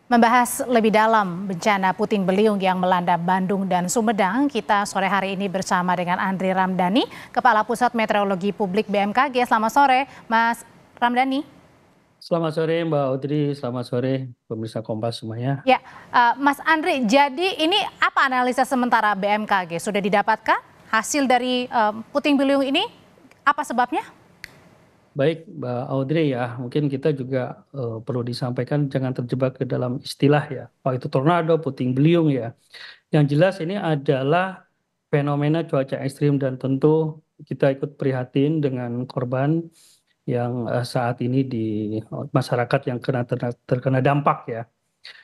Membahas lebih dalam bencana puting beliung yang melanda Bandung dan Sumedang, kita sore hari ini bersama dengan Andri Ramdhani, Kepala Pusat Meteorologi Publik BMKG. Selamat sore, Mas Ramdhani. Selamat sore Mbak Audrey, selamat sore pemirsa Kompas semuanya. Ya, Mas Andri, jadi ini apa analisa sementara BMKG? Sudah didapatkan hasil dari puting beliung ini? Apa sebabnya? Baik Mbak Audrey ya, mungkin kita juga perlu disampaikan jangan terjebak ke dalam istilah ya. Apa itu tornado, puting beliung ya. Yang jelas ini adalah fenomena cuaca ekstrim dan tentu kita ikut prihatin dengan korban yang saat ini di masyarakat yang terkena dampak ya.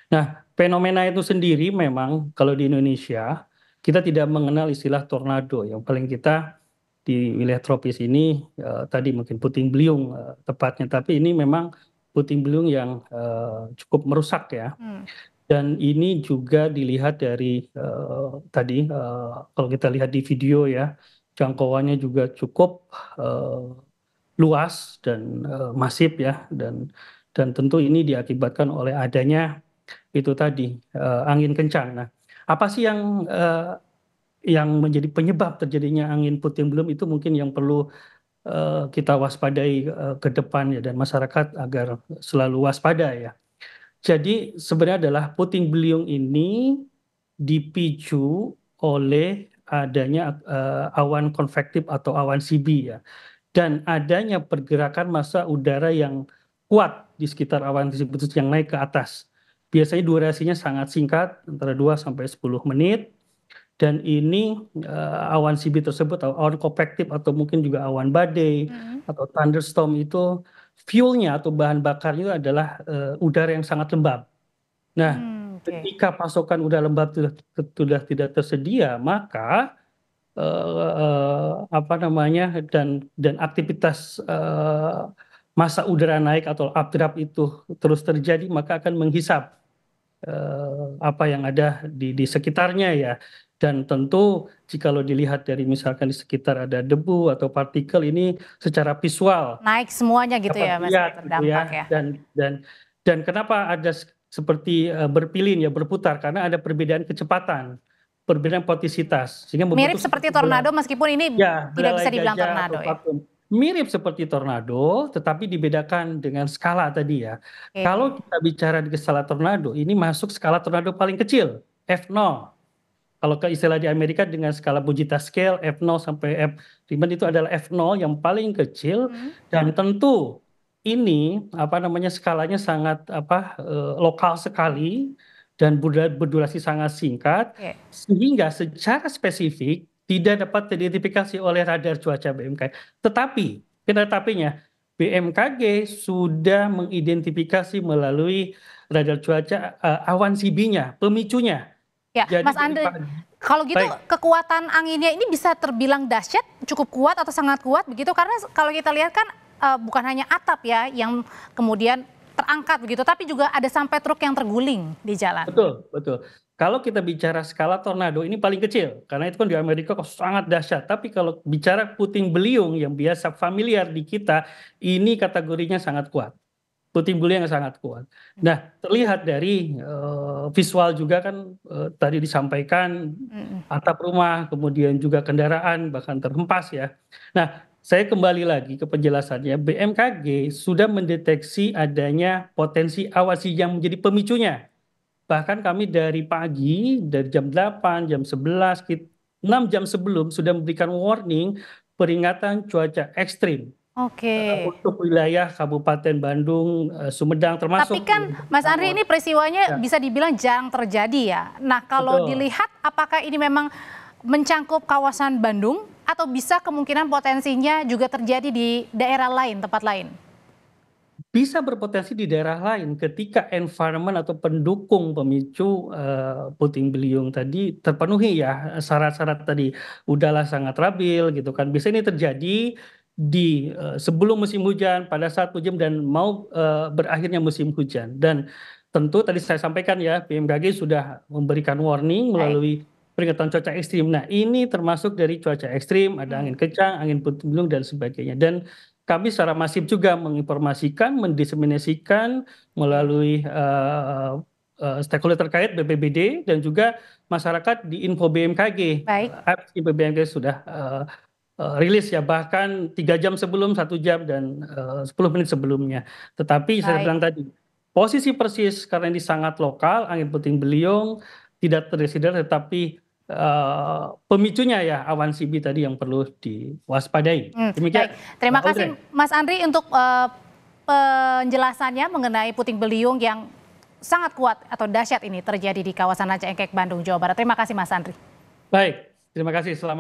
Nah, fenomena itu sendiri memang kalau di Indonesia kita tidak mengenal istilah tornado. Yang paling kita di wilayah tropis ini tadi mungkin puting beliung tepatnya, tapi ini memang puting beliung yang cukup merusak ya. Dan ini juga dilihat dari tadi kalau kita lihat di video ya, jangkauannya juga cukup luas dan masif ya, dan tentu ini diakibatkan oleh adanya itu tadi angin kencang. Nah, apa sih yang menjadi penyebab terjadinya angin puting beliung itu mungkin yang perlu kita waspadai ke depan ya, dan masyarakat agar selalu waspada ya. Jadi sebenarnya adalah puting beliung ini dipicu oleh adanya awan konvektif atau awan CB ya, dan adanya pergerakan massa udara yang kuat di sekitar awan tersebut yang naik ke atas. Biasanya durasinya sangat singkat, antara 2 sampai 10 menit. Dan ini awan CB tersebut, awan konvektif atau mungkin juga awan badai atau thunderstorm itu fuelnya atau bahan bakarnya adalah udara yang sangat lembab. Nah, Oke. ketika pasokan udara lembab sudah tidak tersedia, maka apa namanya, dan aktivitas massa udara naik atau updraft itu terus terjadi, maka akan menghisap apa yang ada di sekitarnya ya. Dan tentu jikalau dilihat dari misalkan di sekitar ada debu atau partikel, ini secara visual Naik semuanya gitu dapat ya, Mas, dilihat gitu terdampak ya. ya. Dan kenapa ada seperti berpilin ya, berputar, karena ada perbedaan kecepatan, perbedaan potisitas sehingga Mirip membentuk seperti seperti tornado meskipun ini ya, tidak belalai bisa dibilang gajah atau tornado ya. patung. Mirip seperti tornado, tetapi dibedakan dengan skala tadi ya. Kalau Oke. kita bicara di skala tornado, ini masuk skala tornado paling kecil, F0. Kalau ke istilah di Amerika dengan skala Fujita Scale, F0 sampai F5 itu adalah F0 yang paling kecil, dan tentu ini apa namanya, skalanya sangat lokal sekali dan berdurasi sangat singkat, Oke. sehingga secara spesifik tidak dapat diidentifikasi oleh radar cuaca BMKG. Tetapi, tetapinya BMKG sudah mengidentifikasi melalui radar cuaca awan CB-nya, pemicunya. Ya, Jadi Mas dari Andre, pagi, kalau gitu baik, kekuatan anginnya ini bisa terbilang dahsyat, cukup kuat atau sangat kuat begitu? Karena kalau kita lihat kan bukan hanya atap ya yang kemudian terangkat begitu, tapi juga ada sampai truk yang terguling di jalan. betul, betul. Kalau kita bicara skala tornado ini paling kecil, karena itu kan di Amerika kok sangat dahsyat. Tapi kalau bicara puting beliung yang biasa familiar di kita, ini kategorinya sangat kuat. Puting beliung yang sangat kuat. Nah, terlihat dari visual juga kan, tadi disampaikan Mm-mm. atap rumah, kemudian juga kendaraan bahkan terhempas ya. Nah, saya kembali lagi ke penjelasannya. BMKG sudah mendeteksi adanya potensi awan yang menjadi pemicunya. Bahkan kami dari pagi, dari jam 8, jam 11, 6 jam sebelum sudah memberikan warning peringatan cuaca ekstrim Oke. untuk wilayah Kabupaten Bandung, Sumedang, Tapi termasuk kan Mas Andri ini peristiwanya ya, bisa dibilang jarang terjadi ya. Nah kalau betul. dilihat apakah ini memang mencangkup kawasan Bandung atau bisa kemungkinan potensinya juga terjadi di daerah lain, tempat lain? Bisa berpotensi di daerah lain ketika environment atau pendukung pemicu puting beliung tadi terpenuhi ya, syarat-syarat tadi, udara sangat labil gitu kan. Biasanya ini terjadi di sebelum musim hujan, pada saat hujan, dan mau berakhirnya musim hujan. Dan tentu tadi saya sampaikan ya, BMKG sudah memberikan warning Baik. melalui peringatan cuaca ekstrim. Nah, ini termasuk dari cuaca ekstrim, ada angin kencang, angin puting beliung dan sebagainya. Dan kami secara masif juga menginformasikan, mendiseminasikan Oke. melalui stakeholder terkait BPBD dan juga masyarakat di info BMKG. Baik. Apps info BMKG sudah rilis ya, bahkan 3 jam sebelum, 1 jam, dan 10 menit sebelumnya. Tetapi saya Baik. bilang tadi, posisi persis karena ini sangat lokal, angin puting beliung, tidak terdeteksi, tetapi pemicunya ya awan CB tadi yang perlu diwaspadai. Demikian. Baik, terima Pak Audrey. kasih Mas Andri untuk penjelasannya mengenai puting beliung yang sangat kuat atau dahsyat ini terjadi di kawasan Ranca Ekek, Bandung, Jawa Barat. Terima kasih Mas Andri. Baik, terima kasih. Selamat